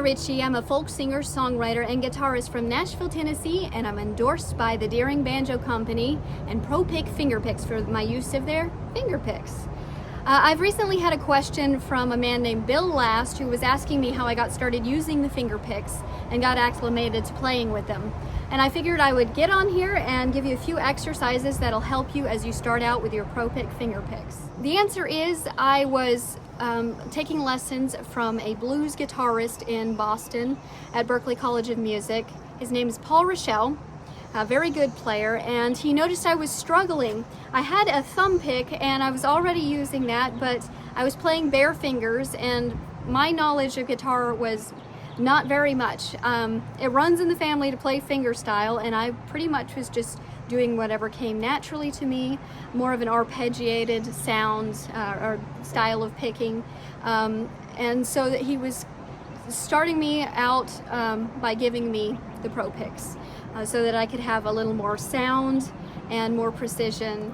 Ricci. I'm a folk singer, songwriter, and guitarist from Nashville, Tennessee, and I'm endorsed by the Deering Banjo Company and ProPik fingerpicks for my use of their fingerpicks. I've recently had a question from a man named Bill Last who was asking me how I got started using the fingerpicks and got acclimated to playing with them. And I figured I would get on here and give you a few exercises that'll help you as you start out with your ProPik fingerpicks. The answer is I was taking lessons from a blues guitarist in Boston at Berklee College of Music. His name is Paul Ricci, a very good player, and he noticed I was struggling. I had a thumb pick and I was already using that, but I was playing bare fingers and my knowledge of guitar was not very much. It runs in the family to play fingerstyle, and I pretty much was just doing whatever came naturally to me, more of an arpeggiated sound or style of picking. And so that he was starting me out by giving me the ProPiks so that I could have a little more sound and more precision.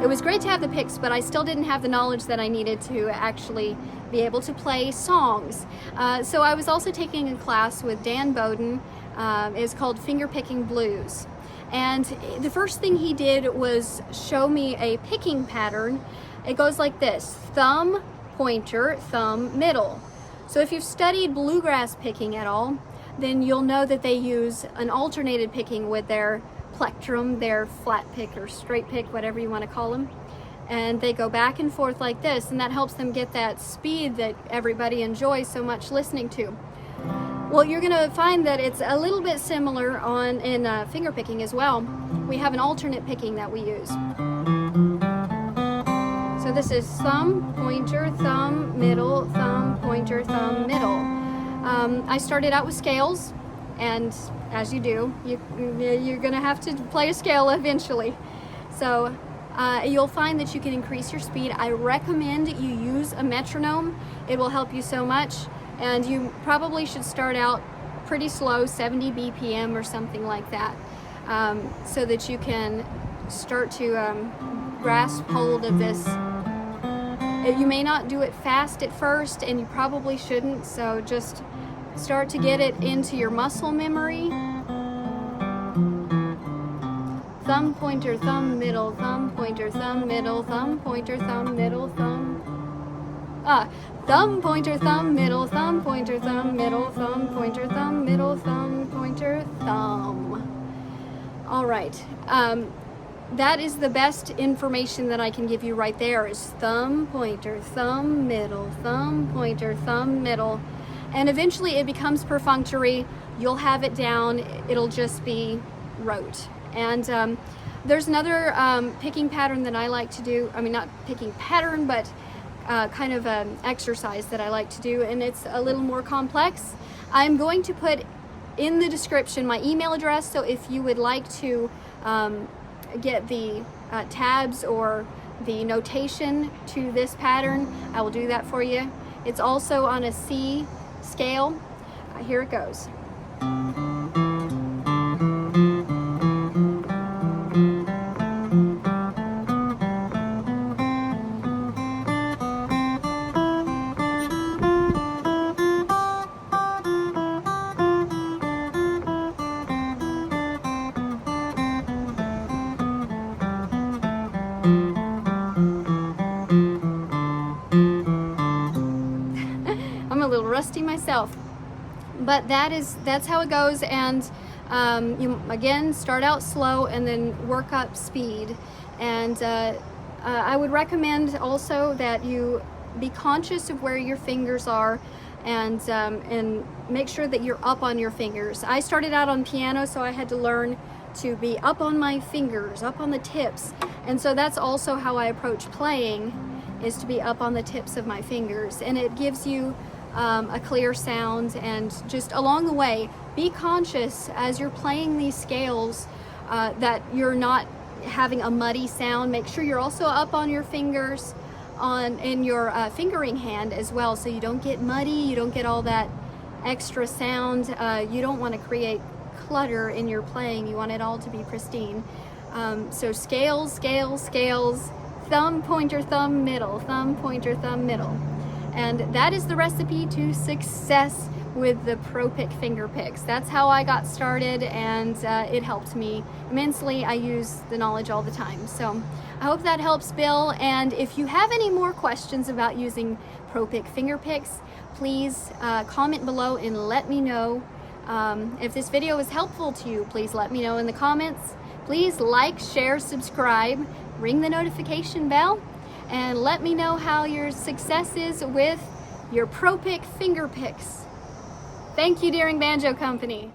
It was great to have the picks, but I still didn't have the knowledge that I needed to actually be able to play songs. So I was also taking a class with Dan Bowden. It's called Fingerpicking Blues. And the first thing he did was show me a picking pattern. It goes like this: thumb, pointer, thumb, middle. So if you've studied bluegrass picking at all, then you'll know that they use an alternated picking with their plectrum, their flat pick or straight pick, whatever you want to call them. And they go back and forth like this, and that helps them get that speed that everybody enjoys so much listening to. Well, you're going to find that it's a little bit similar in finger picking as well. We have an alternate picking that we use. So this is thumb, pointer, thumb, middle, thumb, pointer, thumb, middle. I started out with scales, and as you do, you're going to have to play a scale eventually. So you'll find that you can increase your speed. I recommend you use a metronome. It will help you so much. And you probably should start out pretty slow, 70 BPM or something like that, so that you can start to grasp hold of this. You may not do it fast at first, and you probably shouldn't, so just start to get it into your muscle memory. Thumb, pointer, thumb, middle, thumb, pointer, thumb, middle, thumb, pointer, thumb, middle, thumb. Thumb, pointer, thumb, middle, thumb, pointer, thumb, middle, thumb, pointer, thumb, middle, thumb, pointer, thumb. All right. That is the best information that I can give you right there is thumb, pointer, thumb, middle, thumb, pointer, thumb, middle. And eventually it becomes perfunctory. You'll have it down. It'll just be rote. And there's another picking pattern that I like to do. I mean, not picking pattern, but kind of an exercise that I like to do, and it's a little more complex. I'm going to put in the description my email address, so if you would like to get the tabs or the notation to this pattern, I will do that for you. It's also on a C scale. Here it goes. I'm a little rusty myself, but that's how it goes. And you again start out slow and then work up speed. And I would recommend also that you be conscious of where your fingers are, and make sure that you're up on your fingers. I started out on piano, so I had to learn to be up on my fingers, up on the tips, and so that's also how I approach playing, is to be up on the tips of my fingers, and it gives you a clear sound. And just along the way, be conscious as you're playing these scales that you're not having a muddy sound. Make sure you're also up on your fingers in your fingering hand as well, so you don't get muddy, you don't get all that extra sound. You don't want to create clutter in your playing. You want it all to be pristine. So scales, scales, scales, thumb, pointer, thumb, middle, thumb, pointer, thumb, middle. And that is the recipe to success with the ProPik finger picks. That's how I got started, and it helped me immensely. I use the knowledge all the time. So I hope that helps, Bill. And if you have any more questions about using ProPik finger picks, please comment below and let me know. If this video was helpful to you, please let me know in the comments. Please like, share, subscribe, ring the notification bell, and let me know how your success is with your ProPik finger picks. Thank you, Deering Banjo Company.